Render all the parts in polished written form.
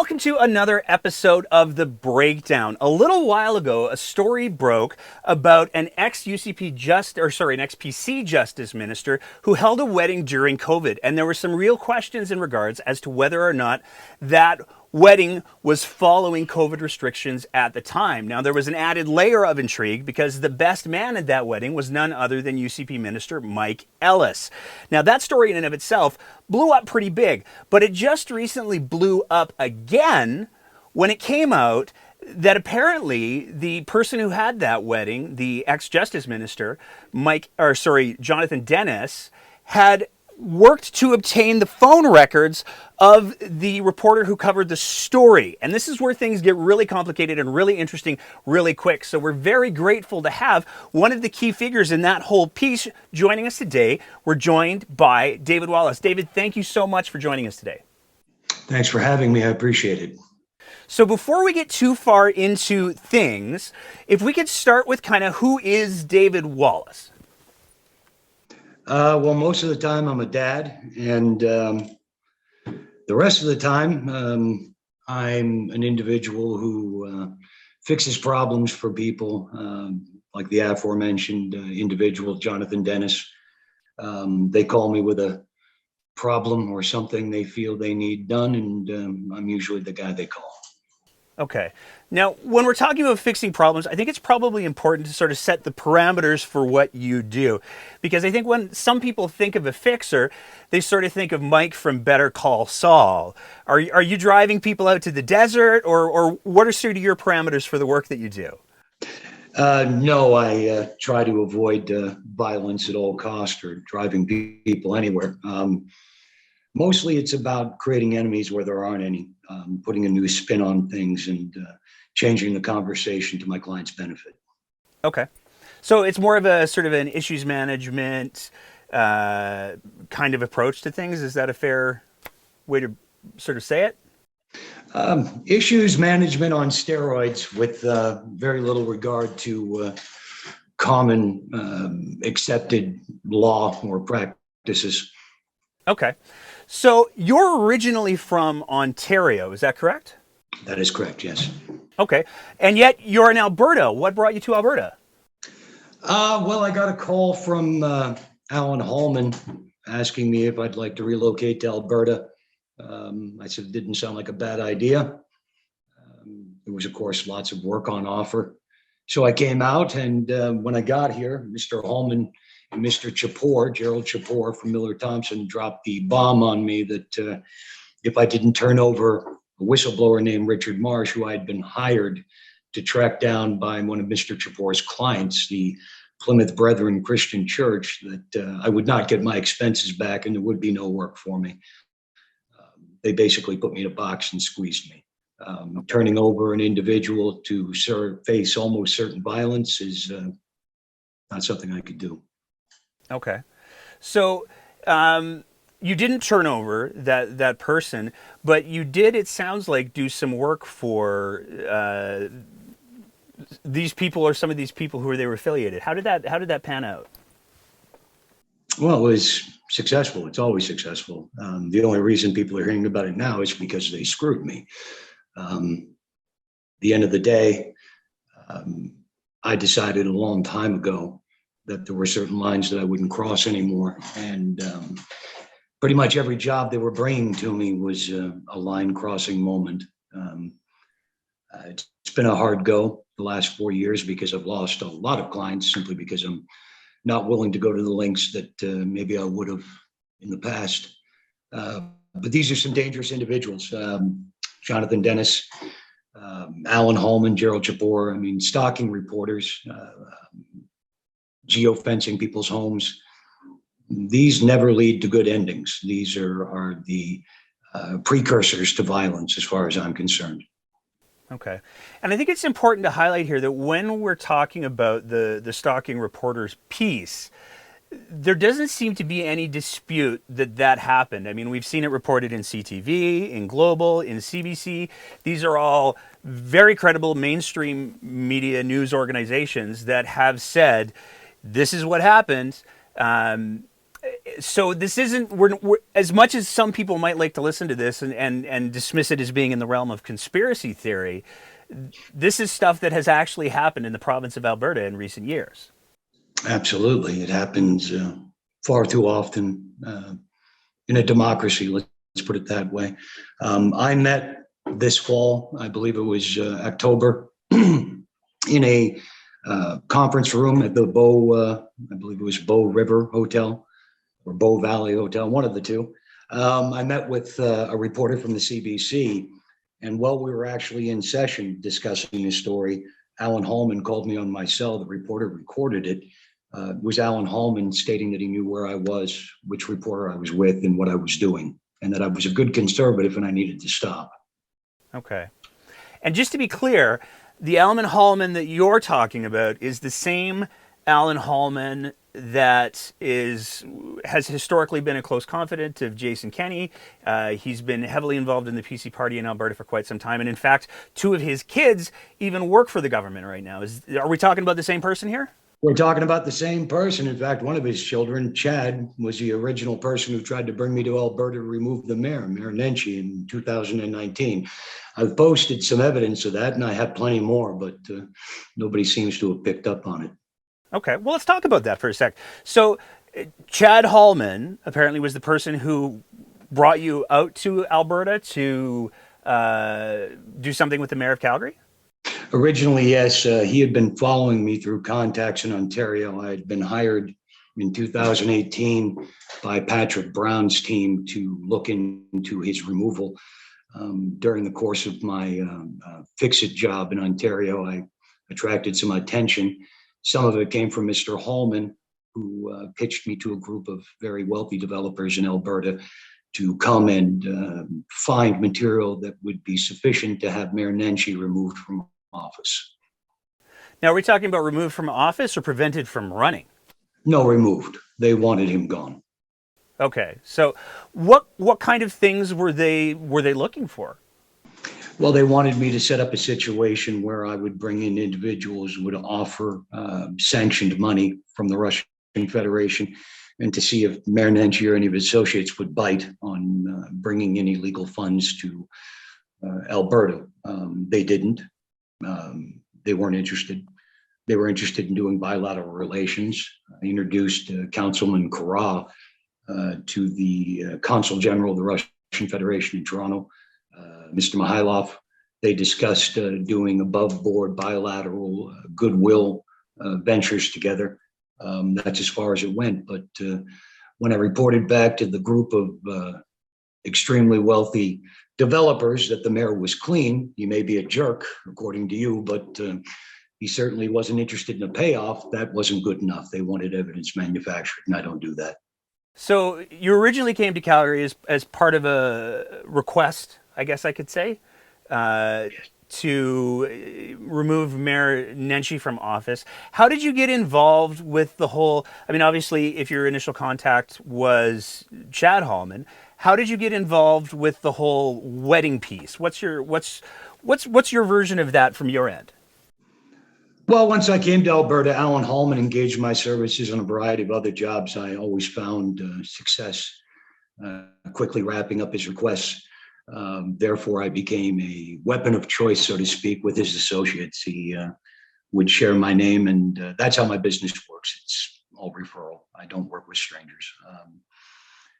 welcome to another episode of The Breakdown. A little while ago, a story broke about an ex-UCP an ex-PC justice minister who held a wedding during COVID, and there were some real questions in regards as to whether or not that wedding was following COVID restrictions at the time. Now, there was an added layer of intrigue because the best man at that wedding was none other than UCP minister Mike Ellis. Now, that story in and of itself blew up pretty big, but it just recently blew up again when it came out that apparently the person who had that wedding, the ex-justice minister, Jonathan Dennis, had worked to obtain the phone records of the reporter who covered the story. And this is where things get really complicated and really interesting really quick. So we're very grateful to have one of the key figures in that whole piece joining us today. We're joined by David Wallace. David, thank you so much for joining us today. Thanks for having me. I appreciate it. So before we get too far into things, if we could start with kind of who is David Wallace? Well, most of the time I'm a dad, and the rest of the time I'm an individual who fixes problems for people, like the aforementioned individual, Jonathan Dennis. They call me with a problem or something they feel they need done, and I'm usually the guy they call. Okay. Now, when we're talking about fixing problems, I think it's probably important to sort of set the parameters for what you do. Because I think when some people think of a fixer, they sort of think of Mike from Better Call Saul. Are you driving people out to the desert, or what are sort of your parameters for the work that you do? No, I try to avoid violence at all costs or driving people anywhere. Mostly it's about creating enemies where there aren't any, putting a new spin on things and changing the conversation to my client's benefit. Okay. So it's more of a sort of an issues management kind of approach to things. Is that a fair way to sort of say it? Issues management on steroids with very little regard to common accepted law or practices. Okay. So you're originally from Ontario, is that correct? That is correct, yes. Okay. And yet you're in Alberta. What brought you to Alberta? Well, I got a call from Alan Hallman asking me if I'd like to relocate to Alberta. I said it didn't sound like a bad idea. There was, of course, lots of work on offer. So I came out, and when I got here, Mr. Hallman and Mr. Gerald Chapor from Miller Thompson, dropped the bomb on me that if I didn't turn over a whistleblower named Richard Marsh, who I had been hired to track down by one of Mr. Chapor's clients, the Plymouth Brethren Christian Church, that I would not get my expenses back and there would be no work for me. They basically put me in a box and squeezed me. Turning over an individual to face almost certain violence is not something I could do. Okay. So you didn't turn over that person, but you did, it sounds like, do some work for these people or some of these people who they were affiliated. How did that pan out? Well, it was successful. It's always successful. The only reason people are hearing about it now is because they screwed me. The end of the day, I decided a long time ago that there were certain lines that I wouldn't cross anymore. And pretty much every job they were bringing to me was a line crossing moment. It's been a hard go the last 4 years because I've lost a lot of clients simply because I'm not willing to go to the lengths that maybe I would have in the past. But these are some dangerous individuals. Jonathan Dennis, Alan Hallman, Gerald Chapor, stalking reporters, geofencing people's homes. These never lead to good endings. These are the precursors to violence as far as I'm concerned. Okay. And I think it's important to highlight here that when we're talking about the stalking reporters piece, there doesn't seem to be any dispute that happened. I mean, we've seen it reported in CTV, in Global, in CBC. These are all very credible mainstream media news organizations that have said, this is what happened. So this isn't we're as much as some people might like to listen to this and dismiss it as being in the realm of conspiracy theory. This is stuff that has actually happened in the province of Alberta in recent years. Absolutely. It happens far too often in a democracy. Let's put it that way. I met this fall, I believe it was October, in a conference room at the I believe it was Bow River Hotel or Bow Valley Hotel, one of the two. I met with a reporter from the CBC, and while we were actually in session discussing this story, Alan Hallman called me on my cell. The reporter recorded it. It was Alan Hallman stating that he knew where I was, which reporter I was with, and what I was doing, and that I was a good conservative and I needed to stop. Okay. And just to be clear, the Alan Hallman that you're talking about is the same Alan Hallman that has historically been a close confidant of Jason Kenney. He's been heavily involved in the PC party in Alberta for quite some time, and in fact, two of his kids even work for the government right now. Are we talking about the same person here? We're talking about the same person. In fact, one of his children, Chad, was the original person who tried to bring me to Alberta to remove the mayor, Mayor Nenshi, in 2019. I've posted some evidence of that, and I have plenty more, but nobody seems to have picked up on it. Okay, well, let's talk about that for a sec. So, Chad Hallman apparently was the person who brought you out to Alberta to do something with the mayor of Calgary? Originally, yes, he had been following me through contacts in Ontario. I had been hired in 2018 by Patrick Brown's team to look into his removal. During the course of my fix-it job in Ontario, I attracted some attention. Some of it came from Mr. Hallman, who pitched me to a group of very wealthy developers in Alberta to come and find material that would be sufficient to have Mayor Nenshi removed from office. Now, are we talking about removed from office or prevented from running? No, removed. They wanted him gone. Okay, so what kind of things were they looking for? Well, they wanted me to set up a situation where I would bring in individuals who would offer sanctioned money from the Russian Federation, and to see if Mayor Nenshi or any of his associates would bite on bringing in illegal funds to Alberta. They didn't. They weren't interested. They were interested in doing bilateral relations. I introduced Councilman Kara to the Consul General of the Russian Federation in Toronto, Mr. Mihailov. They discussed doing above board bilateral goodwill ventures together. That's as far as it went. But when I reported back to the group of extremely wealthy developers that the mayor was clean, he may be a jerk, according to you, but he certainly wasn't interested in a payoff. That wasn't good enough. They wanted evidence manufactured, and I don't do that. So you originally came to Calgary as part of a request, I guess I could say, to remove Mayor Nenshi from office. How did you get involved with the whole? I mean, obviously, if your initial contact was Chad Hallman, how did you get involved with the whole wedding piece? What's your version of that from your end? Well, once I came to Alberta, Alan Hallman engaged my services on a variety of other jobs. I always found success quickly wrapping up his requests. Therefore, I became a weapon of choice, so to speak, with his associates. He would share my name, and that's how my business works. It's all referral. I don't work with strangers.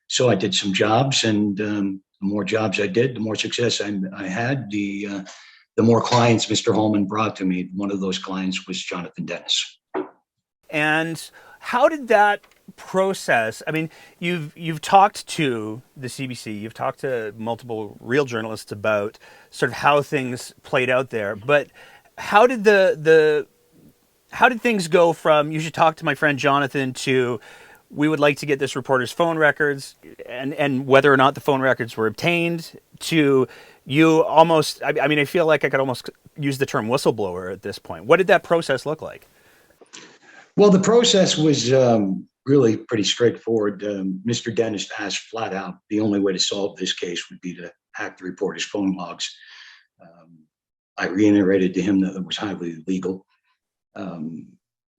So I did some jobs, and the more jobs I did, the more success I had, the more clients Mr. Hallman brought to me. One of those clients was Jonathan Dennis. And how did that process? I mean, you've talked to the CBC, you've talked to multiple real journalists about sort of how things played out there, but how did how did things go from you should talk to my friend Jonathan to we would like to get this reporter's phone records and whether or not the phone records were obtained to you almost, I mean, I feel like I could almost use the term whistleblower at this point. What did that process look like? Well, the process was really pretty straightforward. Mr. Dennis asked flat out the only way to solve this case would be to hack the reporter's phone logs. I reiterated to him that it was highly illegal.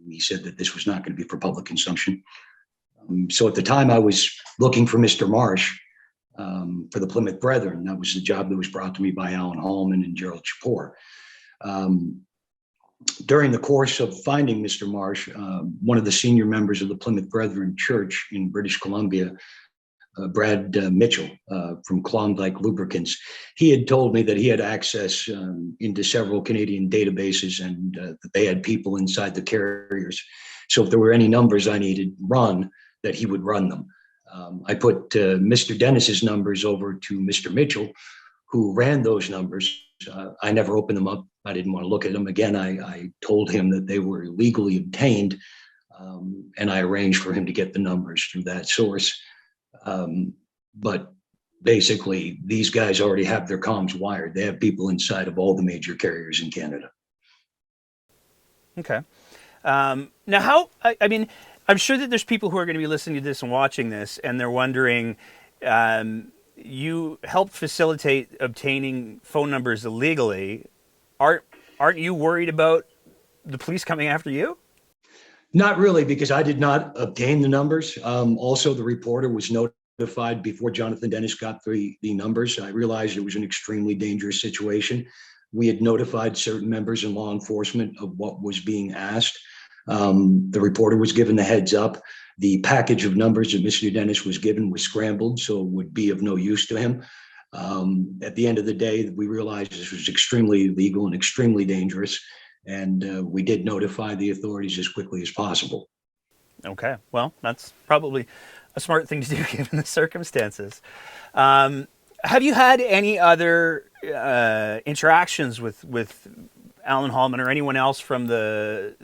He said that this was not going to be for public consumption. So at the time I was looking for Mr. Marsh for the Plymouth Brethren. That was the job that was brought to me by Alan Hallman and Gerald Chapor. During the course of finding Mr. Marsh, one of the senior members of the Plymouth Brethren Church in British Columbia, Brad Mitchell from Klondike Lubricants, he had told me that he had access into several Canadian databases and that they had people inside the carriers. So if there were any numbers I needed run, that he would run them. I put Mr. Dennis's numbers over to Mr. Mitchell, who ran those numbers. I never opened them up. I didn't want to look at them. Again, I told him that they were illegally obtained, and I arranged for him to get the numbers through that source. But basically, these guys already have their comms wired. They have people inside of all the major carriers in Canada. Okay. Now, I mean, I'm sure that there's people who are going to be listening to this and watching this, and they're wondering, you helped facilitate obtaining phone numbers illegally. Aren't you worried about the police coming after you? Not really, because I did not obtain the numbers. Also, the reporter was notified before Jonathan Dennis got the numbers. I realized it was an extremely dangerous situation. We had notified certain members in law enforcement of what was being asked. The reporter was given the heads up. The package of numbers that Mr. Dennis was given was scrambled, so it would be of no use to him. At the end of the day, we realized this was extremely illegal and extremely dangerous, and we did notify the authorities as quickly as possible. Okay, well, that's probably a smart thing to do given the circumstances. Have you had any other interactions with Alan Hallman or anyone else from the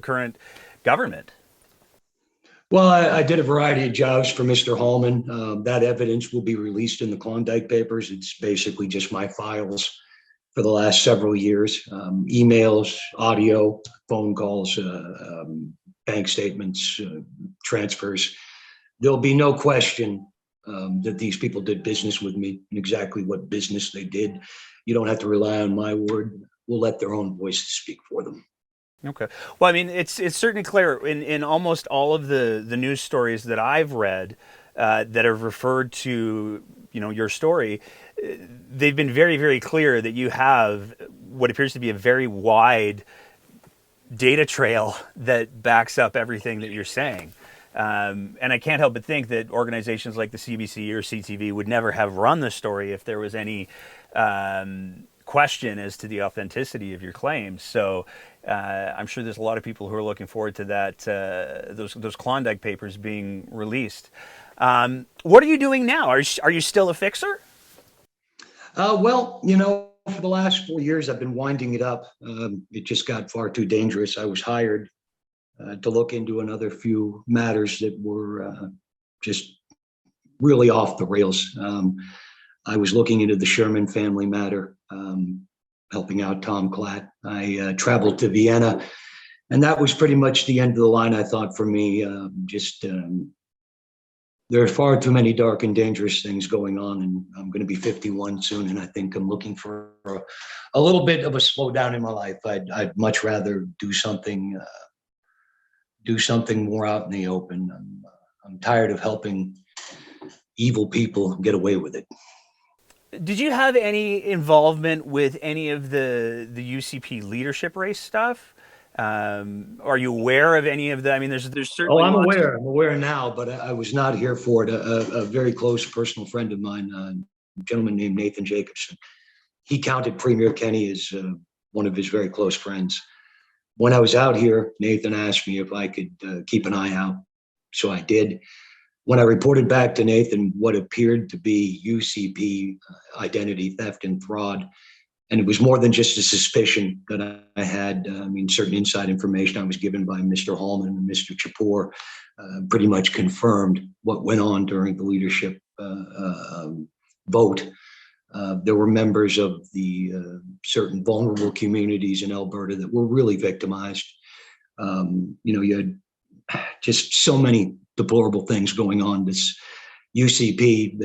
current government? Well, I did a variety of jobs for Mr. Hallman. That evidence will be released in the Klondike papers. It's basically just my files for the last several years, emails, audio, phone calls, bank statements, transfers. There'll be no question that these people did business with me and exactly what business they did. You don't have to rely on my word. We'll let their own voices speak for them. Okay. Well, I mean, it's certainly clear in almost all of the news stories that I've read that have referred to your story. They've been very, very clear that you have what appears to be a very wide data trail that backs up everything that you're saying. And I can't help but think that organizations like the CBC or CTV would never have run the story if there was any question as to the authenticity of your claims. So I'm sure there's a lot of people who are looking forward to that those Klondike papers being released. What are you doing now? Are you still a fixer? Well, for the last 4 years, I've been winding it up. It just got far too dangerous. I was hired to look into another few matters that were just really off the rails. I was looking into the Sherman family matter, helping out Tom Klatt. I traveled to Vienna, and that was pretty much the end of the line, I thought, for me. There are far too many dark and dangerous things going on, and I'm going to be 51 soon, and I think I'm looking for a little bit of a slowdown in my life. I'd much rather do something more out in the open. I'm tired of helping evil people get away with it. Did you have any involvement with any of the UCP leadership race stuff? Are you aware of any of that? I mean, there's certainly. Oh, I'm aware. I'm aware now, but I was not here for it. A very close personal friend of mine, a gentleman named Nathan Jacobson, he counted Premier Kenny as one of his very close friends. When I was out here, Nathan asked me if I could keep an eye out, so I did. When I reported back to Nathan what appeared to be UCP identity theft and fraud, and it was more than just a suspicion that I had. Certain inside information I was given by Mr. Hallman and Mr. Chapor pretty much confirmed what went on during the leadership vote. There were members of the certain vulnerable communities in Alberta that were really victimized. You had just so many deplorable things going on. This UCP,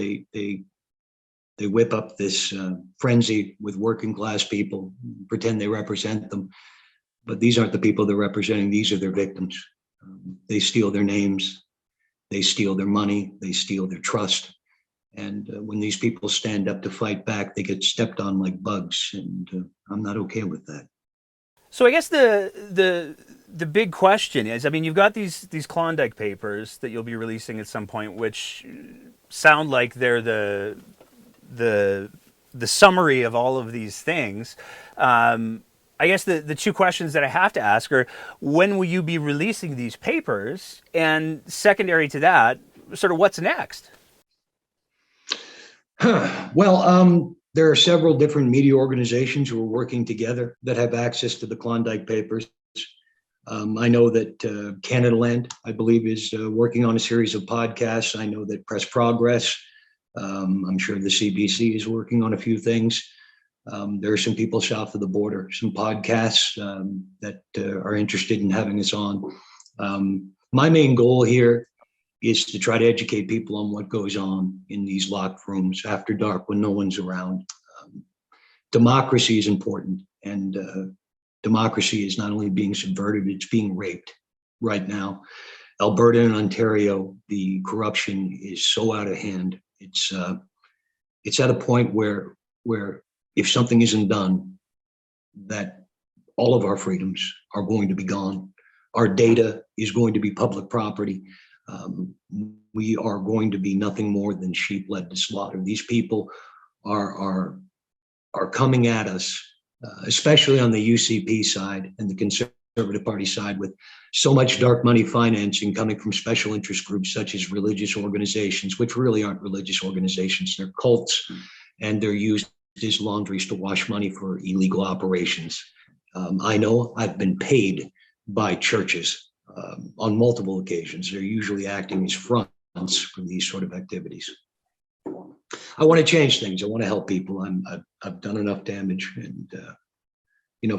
they whip up this frenzy with working class people, pretend they represent them, but these aren't the people they're representing. These are their victims. They steal their names, they steal their money, they steal their trust. And when these people stand up to fight back, they get stepped on like bugs. And I'm not okay with that. So I guess the big question is, I mean, you've got these Klondike papers that you'll be releasing at some point, which sound like they're the summary of all of these things. I guess the two questions that I have to ask are, when will you be releasing these papers? And secondary to that, sort of what's next? Well, there are several different media organizations who are working together that have access to the Klondike papers. I know that Canada Land, I believe, is working on a series of podcasts. I know that Press Progress, I'm sure the CBC is working on a few things. There are some people south of the border, some podcasts that are interested in having us on. My main goal here is to try to educate people on what goes on in these locked rooms after dark when no one's around. Democracy is important, and democracy is not only being subverted, it's being raped right now. Alberta and Ontario, the corruption is so out of hand. It's at a point where if something isn't done, that all of our freedoms are going to be gone. Our data is going to be public property. We are going to be nothing more than sheep led to slaughter. These people are coming at us, especially on the UCP side and the Conservative Party side, with so much dark money financing coming from special interest groups such as religious organizations, which really aren't religious organizations. They're cults, and they're used as laundries to wash money for illegal operations. I know I've been paid by churches on multiple occasions. They're usually acting as fronts for these sort of activities. I want to change things. I want to help people. I've done enough damage, and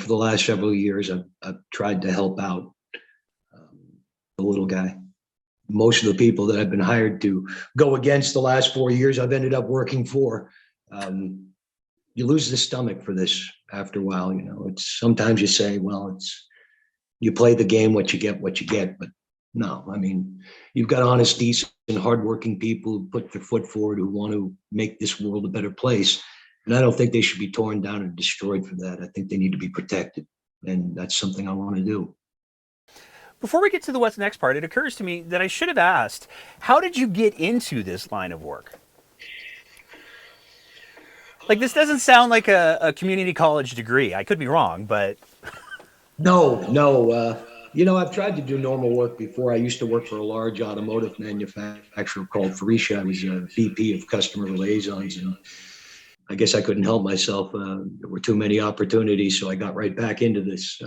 for the last several years, I've tried to help out the little guy. Most of the people that I've been hired to go against the last 4 years, I've ended up working for. You lose the stomach for this after a while. It's sometimes you say, well, you play the game, what you get, but no, I mean, you've got honest, decent, hardworking people who put their foot forward, who want to make this world a better place. And I don't think they should be torn down and destroyed for that. I think they need to be protected. And that's something I want to do. Before we get to the what's next part, it occurs to me that I should have asked, how did you get into this line of work? Like, this doesn't sound like a community college degree. I could be wrong, but... No. I've tried to do normal work before. I used to work for a large automotive manufacturer called Thresha. I was a VP of customer liaisons, and I guess I couldn't help myself. There were too many opportunities, so I got right back into this.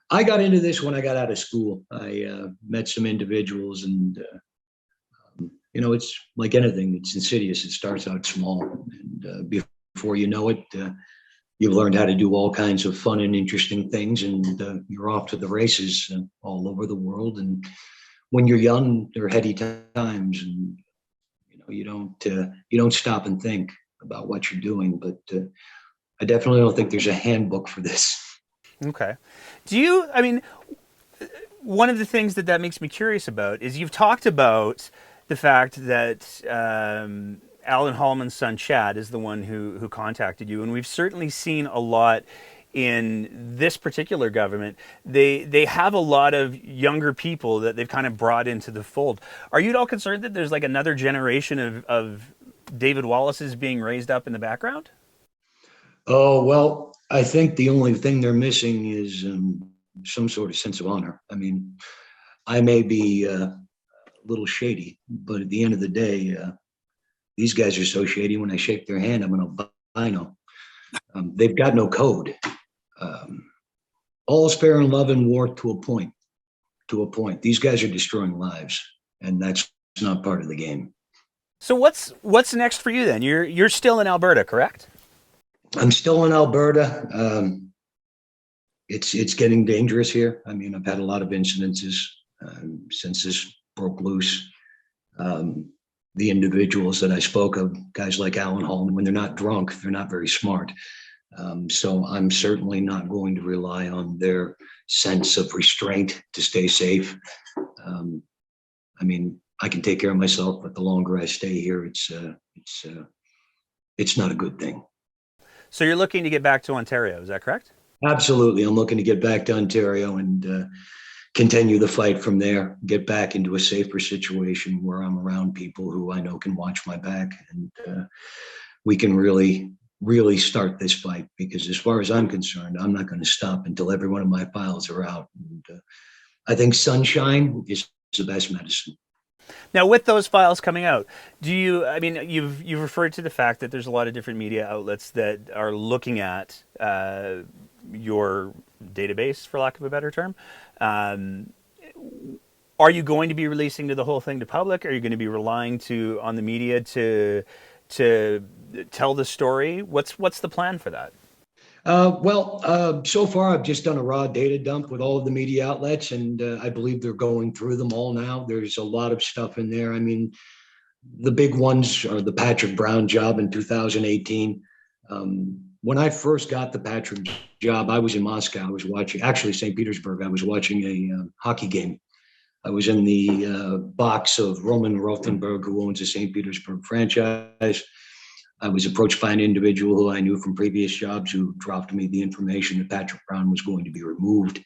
I got into this when I got out of school. I met some individuals, and it's like anything. It's insidious. It starts out small, and before you know it, you've learned how to do all kinds of fun and interesting things, and you're off to the races all over the world. And when you're young, there are heady times, and you don't stop and think about what you're doing. But I definitely don't think there's a handbook for this. Okay. One of the things that makes me curious about is you've talked about the fact that Alan Hallman's son, Chad, is the one who contacted you. And we've certainly seen a lot in this particular government. They have a lot of younger people that they've kind of brought into the fold. Are you at all concerned that there's like another generation of David Wallace's being raised up in the background? Oh, well, I think the only thing they're missing is some sort of sense of honor. I mean, I may be a little shady, but at the end of the day, these guys are so shady. When I shake their hand, I'm an albino. They've got no code. All's fair in love and war to a point. To a point. These guys are destroying lives, and that's not part of the game. So what's next for you then? You're still in Alberta, correct? I'm still in Alberta. It's getting dangerous here. I mean, I've had a lot of incidences since this broke loose. The individuals that I spoke of, guys like Alan Hallman, when they're not drunk, they're not very smart. So I'm certainly not going to rely on their sense of restraint to stay safe. I mean, I can take care of myself, but the longer I stay here, it's not a good thing. So you're looking to get back to Ontario, is that correct? Absolutely. I'm looking to get back to Ontario and continue the fight from there, get back into a safer situation where I'm around people who I know can watch my back, and we can really start this fight, because as far as I'm concerned, I'm not going to stop until every one of my files are out. And I think sunshine is the best medicine. Now, with those files coming out, do you? I mean, you've referred to the fact that there's a lot of different media outlets that are looking at your database, for lack of a better term. Um, are you going to be releasing the whole thing to public? Are you going to be relying on the media to tell the story? What's the plan for that? So far I've just done a raw data dump with all of the media outlets, and I believe they're going through them all now. There's a lot of stuff in there. I mean, the big ones are the Patrick Brown job in 2018. When I first got the Patrick job, I was in Moscow. I was watching, actually St. Petersburg. I was watching a hockey game. I was in the box of Roman Rothenberg, who owns the St. Petersburg franchise. I was approached by an individual who I knew from previous jobs, who dropped me the information that Patrick Brown was going to be removed.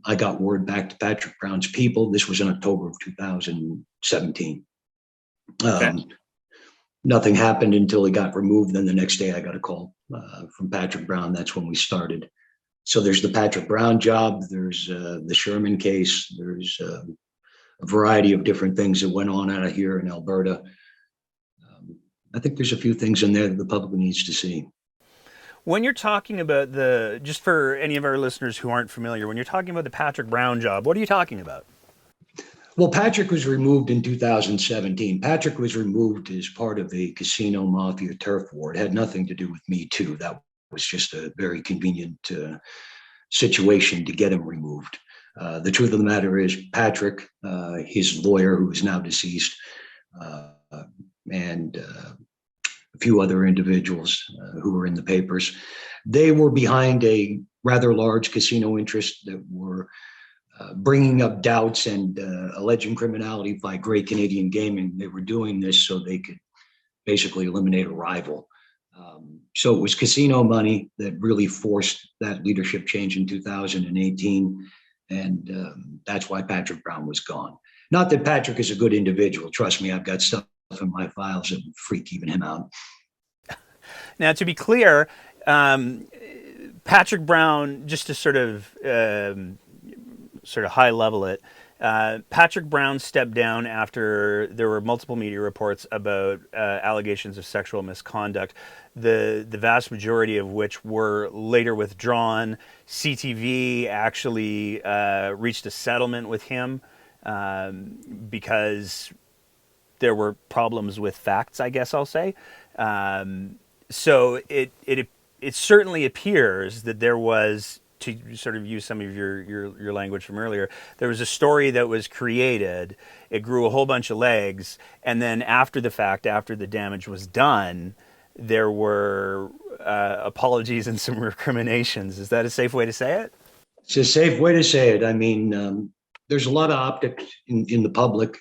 I got word back to Patrick Brown's people. This was in October of 2017. Okay. Nothing happened until he got removed. Then the next day I got a call from Patrick Brown. That's when we started. So there's the Patrick Brown job. There's the Sherman case. There's a variety of different things that went on out of here in Alberta. I think there's a few things in there that the public needs to see. When you're talking about just for any of our listeners who aren't familiar, when you're talking about the Patrick Brown job, what are you talking about? Well, Patrick was removed in 2017. Patrick was removed as part of a casino mafia turf war. It had nothing to do with Me Too. That was just a very convenient situation to get him removed. The truth of the matter is, Patrick, his lawyer, who is now deceased, and a few other individuals who were in the papers, they were behind a rather large casino interest that were bringing up doubts and alleging criminality by Great Canadian Gaming. They were doing this so they could basically eliminate a rival. So it was casino money that really forced that leadership change in 2018. And that's why Patrick Brown was gone. Not that Patrick is a good individual. Trust me, I've got stuff in my files that would freak even him out. Now, to be clear, Patrick Brown, just to sort of high level it, Patrick Brown stepped down after there were multiple media reports about allegations of sexual misconduct, the vast majority of which were later withdrawn. CTV actually reached a settlement with him because there were problems with facts, I guess I'll say. So it certainly appears that there was, to sort of use some of your language from earlier, there was a story that was created, it grew a whole bunch of legs, and then after the fact, after the damage was done, there were apologies and some recriminations. Is that a safe way to say it? It's a safe way to say it. I mean, there's a lot of optics in the public.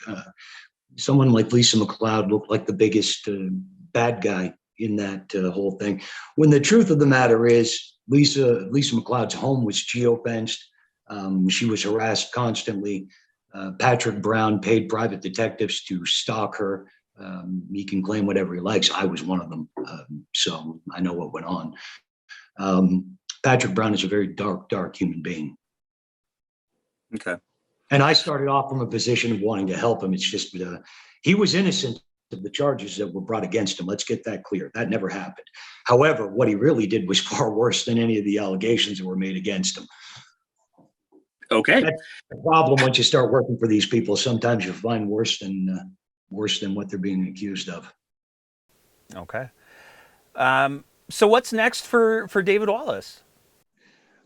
Someone like Lisa McLeod looked like the biggest bad guy in that whole thing, when the truth of the matter is, Lisa McLeod's home was geofenced. She was harassed constantly. Patrick Brown paid private detectives to stalk her. He can claim whatever he likes. I was one of them, so I know what went on. Patrick Brown is a very dark human being. Okay. And I started off from a position of wanting to help him. It's just he was innocent of the charges that were brought against him. Let's get that clear. That never happened. However, what he really did was far worse than any of the allegations that were made against him. Okay. That's the problem once you start working for these people. Sometimes you find worse than what they're being accused of. Okay. So what's next for David Wallace?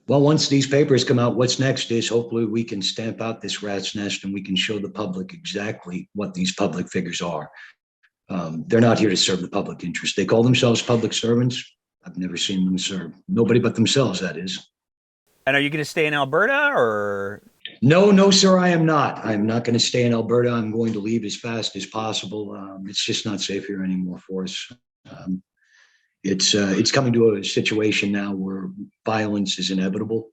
Well, once these papers come out, what's next is hopefully we can stamp out this rat's nest and we can show the public exactly what these public figures are. They're not here to serve the public interest. They call themselves public servants. I've never seen them serve nobody but themselves, that is. And are you going to stay in Alberta, or? No, no, sir, I am not. I'm not going to stay in Alberta. I'm going to leave as fast as possible. It's just not safe here anymore for us. Um, it's coming to a situation now where violence is inevitable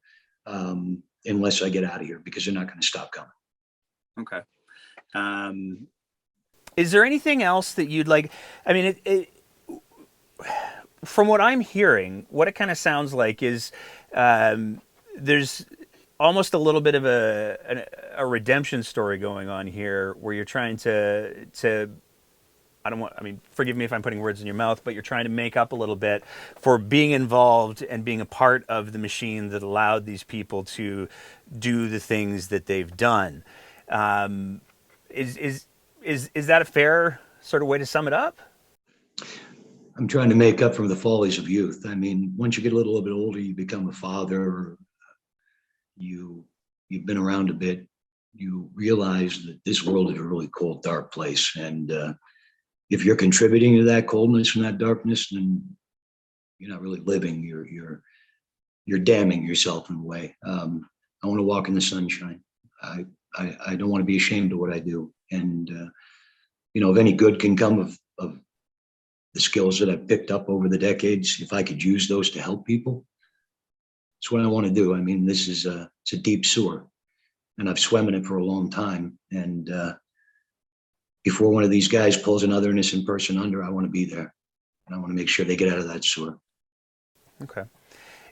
unless I get out of here because they're not going to stop coming. Okay. Um, is there anything else that you'd like? I mean, from what I'm hearing, what it kind of sounds like is there's almost a little bit of a redemption story going on here, where you're trying to I don't want, I mean, forgive me if I'm putting words in your mouth, but you're trying to make up a little bit for being involved and being a part of the machine that allowed these people to do the things that they've done. Um, is, is, is that a fair sort of way to sum it up? I'm trying to make up for the follies of youth. I mean, once you get a little bit older, you become a father, or you you've been around a bit. You realize that this world is a really cold, dark place, and if you're contributing to that coldness and that darkness, then you're not really living. You're damning yourself in a way. I want to walk in the sunshine. I I don't want to be ashamed of what I do, and if any good can come of the skills that I've picked up over the decades, if I could use those to help people, it's what I want to do. I mean, this is it's a deep sewer, and I've swum in it for a long time. And before one of these guys pulls another innocent person under, I want to be there, and I want to make sure they get out of that sewer. Okay.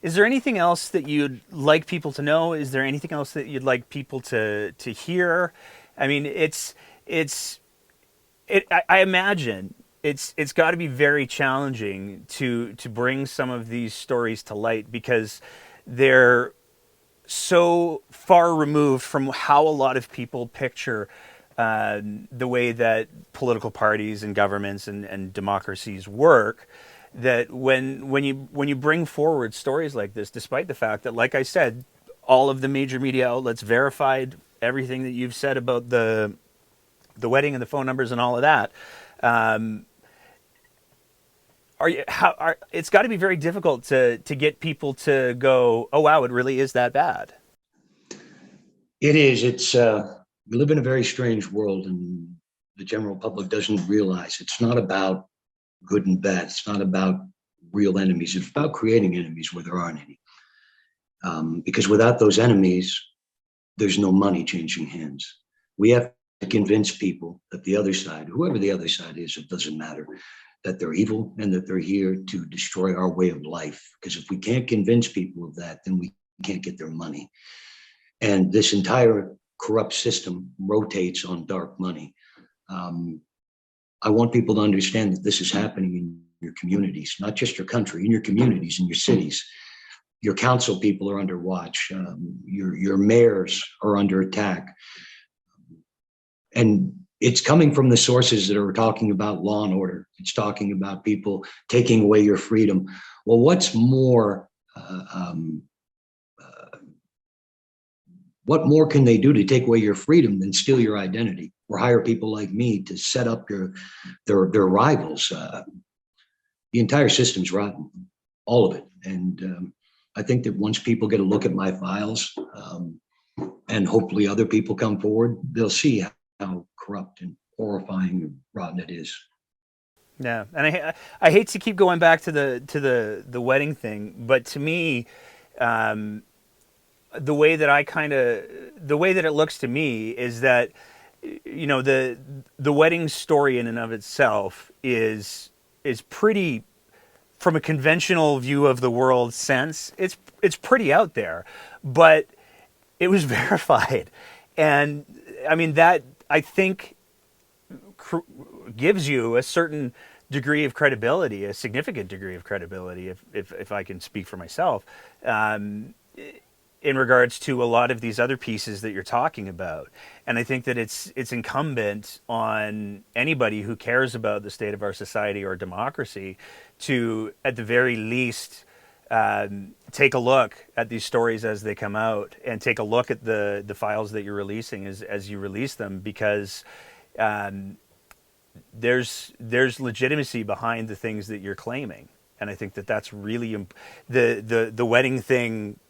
Is there anything else that you'd like people to know? Is there anything else that you'd like people to hear? I mean, I imagine it's got to be very challenging to bring some of these stories to light, because they're so far removed from how a lot of people picture the way that political parties and governments and democracies work, that when you bring forward stories like this, despite the fact that, like I said, all of the major media outlets verified everything that you've said about the wedding and the phone numbers and all of that, um, it's got to be very difficult to get people to go, oh wow, it really is that bad. It is. It's we live in a very strange world, and the general public doesn't realize it's not about good and bad. It's not about real enemies. It's about creating enemies where there aren't any. Because without those enemies, there's no money changing hands. We have to convince people that the other side, whoever the other side is, it doesn't matter, that they're evil and that they're here to destroy our way of life. Because if we can't convince people of that, then we can't get their money. And this entire corrupt system rotates on dark money. Um, I want people to understand that this is happening in your communities, not just your country, in your communities, in your cities. Your council people are under watch. Your mayors are under attack. And it's coming from the sources that are talking about law and order. It's talking about people taking away your freedom. Well, what's more, what more can they do to take away your freedom than steal your identity or hire people like me to set up their rivals? The entire system's rotten, all of it. And I think that once people get a look at my files, and hopefully other people come forward, they'll see how corrupt and horrifying and rotten it is. Yeah, and I hate to keep going back to the wedding thing, but to me, um, the way that it looks to me is that, the wedding story in and of itself is pretty, from a conventional view of the world sense, it's pretty out there, but it was verified, and I mean that, I think, gives you a certain degree of credibility, a significant degree of credibility, if I can speak for myself, um, in regards to a lot of these other pieces that you're talking about. And I think that it's incumbent on anybody who cares about the state of our society or democracy to, at the very least, take a look at these stories as they come out, and take a look at the files that you're releasing as you release them, because um, there's legitimacy behind the things that you're claiming. And I think that that's really the wedding thing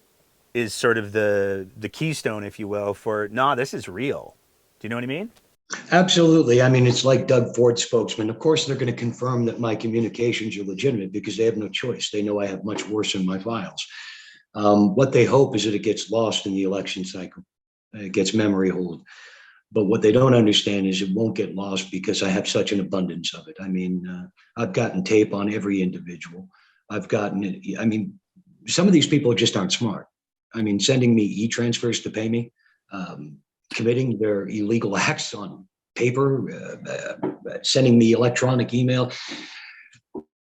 is sort of the keystone, if you will, for this is real. Do you know what I mean? Absolutely. I mean, it's like Doug Ford spokesman. Of course, they're going to confirm that my communications are legitimate because they have no choice. They know I have much worse in my files. What they hope is that it gets lost in the election cycle. It gets memory hold. But what they don't understand is it won't get lost because I have such an abundance of it. I mean, I've gotten tape on every individual. I've gotten it. I mean, some of these people just aren't smart. I mean, sending me e-transfers to pay me, committing their illegal acts on paper, sending me electronic email.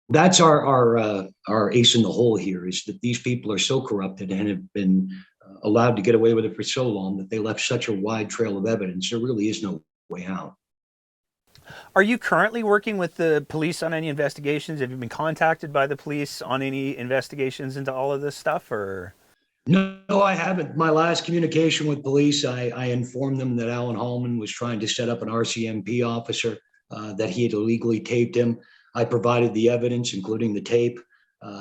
That's our ace in the hole here, is that these people are so corrupted and have been allowed to get away with it for so long that they left such a wide trail of evidence. There really is no way out. Are you currently working with the police on any investigations? Have you been contacted by the police on any investigations into all of this stuff, or? No, I haven't. My last communication with police, I informed them that Alan Hallman was trying to set up an RCMP officer, that he had illegally taped him. I provided the evidence, including the tape.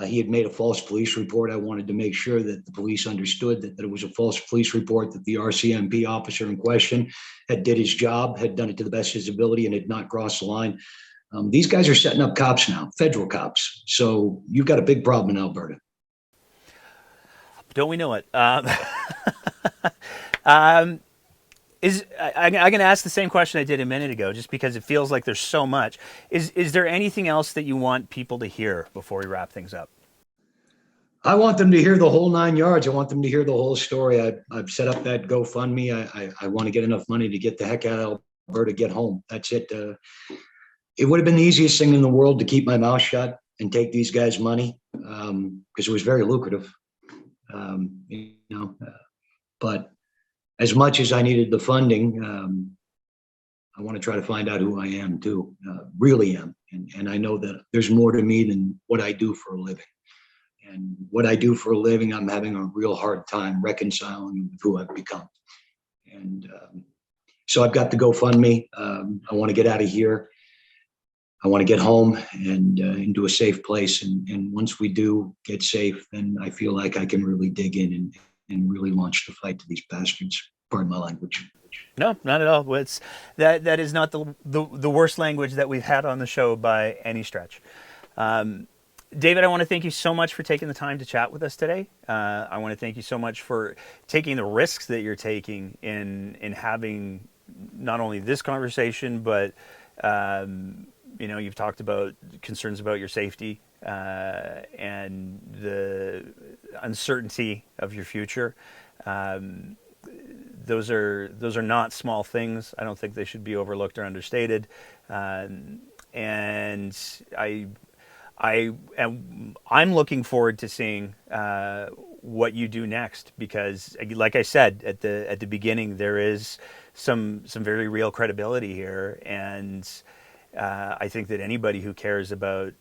He had made a false police report. I wanted to make sure that the police understood that it was a false police report, that the RCMP officer in question had did his job, had done it to the best of his ability, and had not crossed the line. These guys are setting up cops now, federal cops. So you've got a big problem in Alberta. Don't we know it? I'm going to ask the same question I did a minute ago, just because it feels like there's so much. Is there anything else that you want people to hear before we wrap things up? I want them to hear the whole 9 yards. I want them to hear the whole story. I've set up that GoFundMe. I want to get enough money to get the heck out of Alberta, get home. That's it. It would have been the easiest thing in the world to keep my mouth shut and take these guys' money, because it was very lucrative. But as much as I needed the funding, I want to try to find out who I am too, really am. And I know that there's more to me than what I do for a living. And what I do for a living, I'm having a real hard time reconciling with who I've become. And so I've got the GoFundMe. I want to get out of here. I want to get home and into a safe place. And once we do get safe, then I feel like I can really dig in and really launch the fight to these bastards. Pardon my language. No, not at all. It's that is not the worst language that we've had on the show by any stretch. David, I want to thank you so much for taking the time to chat with us today. I want to thank you so much for taking the risks that you're taking in having not only this conversation, but you've talked about concerns about your safety and the uncertainty of your future. Those are not small things. I don't think they should be overlooked or understated. And I'm looking forward to seeing what you do next, because, like I said at the beginning, there is some very real credibility here, and I think that anybody who cares about,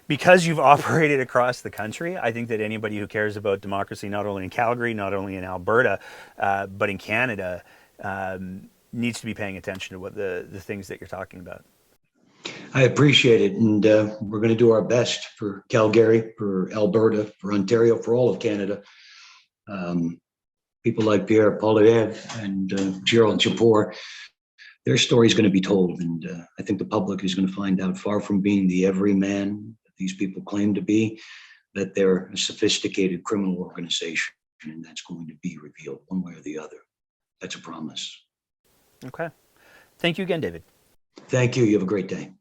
because you've operated across the country, I think that anybody who cares about democracy, not only in Calgary, not only in Alberta, but in Canada, needs to be paying attention to what the things that you're talking about. I appreciate it. And we're going to do our best for Calgary, for Alberta, for Ontario, for all of Canada. People like Pierre Poilievre and Gerald Japour, their story is going to be told. And I think the public is going to find out, far from being the everyman that these people claim to be, that they're a sophisticated criminal organization. And that's going to be revealed one way or the other. That's a promise. Okay. Thank you again, David. Thank you. You have a great day.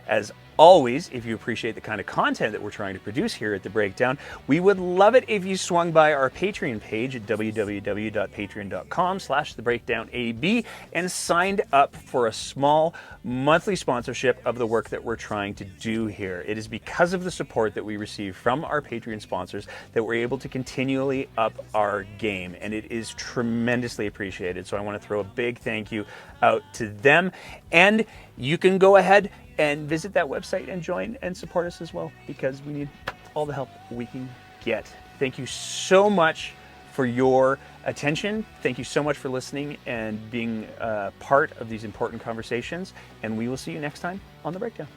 As always, if you appreciate the kind of content that we're trying to produce here at The Breakdown, we would love it if you swung by our Patreon page at www.patreon.com/thebreakdownab and signed up for a small monthly sponsorship of the work that we're trying to do here. It is because of the support that we receive from our Patreon sponsors that we're able to continually up our game, and it is tremendously appreciated. So I want to throw a big thank you out to them, and you can go ahead and visit that website and join and support us as well, because we need all the help we can get. Thank you so much for your attention. Thank you so much for listening and being part of these important conversations. And we will see you next time on The Breakdown.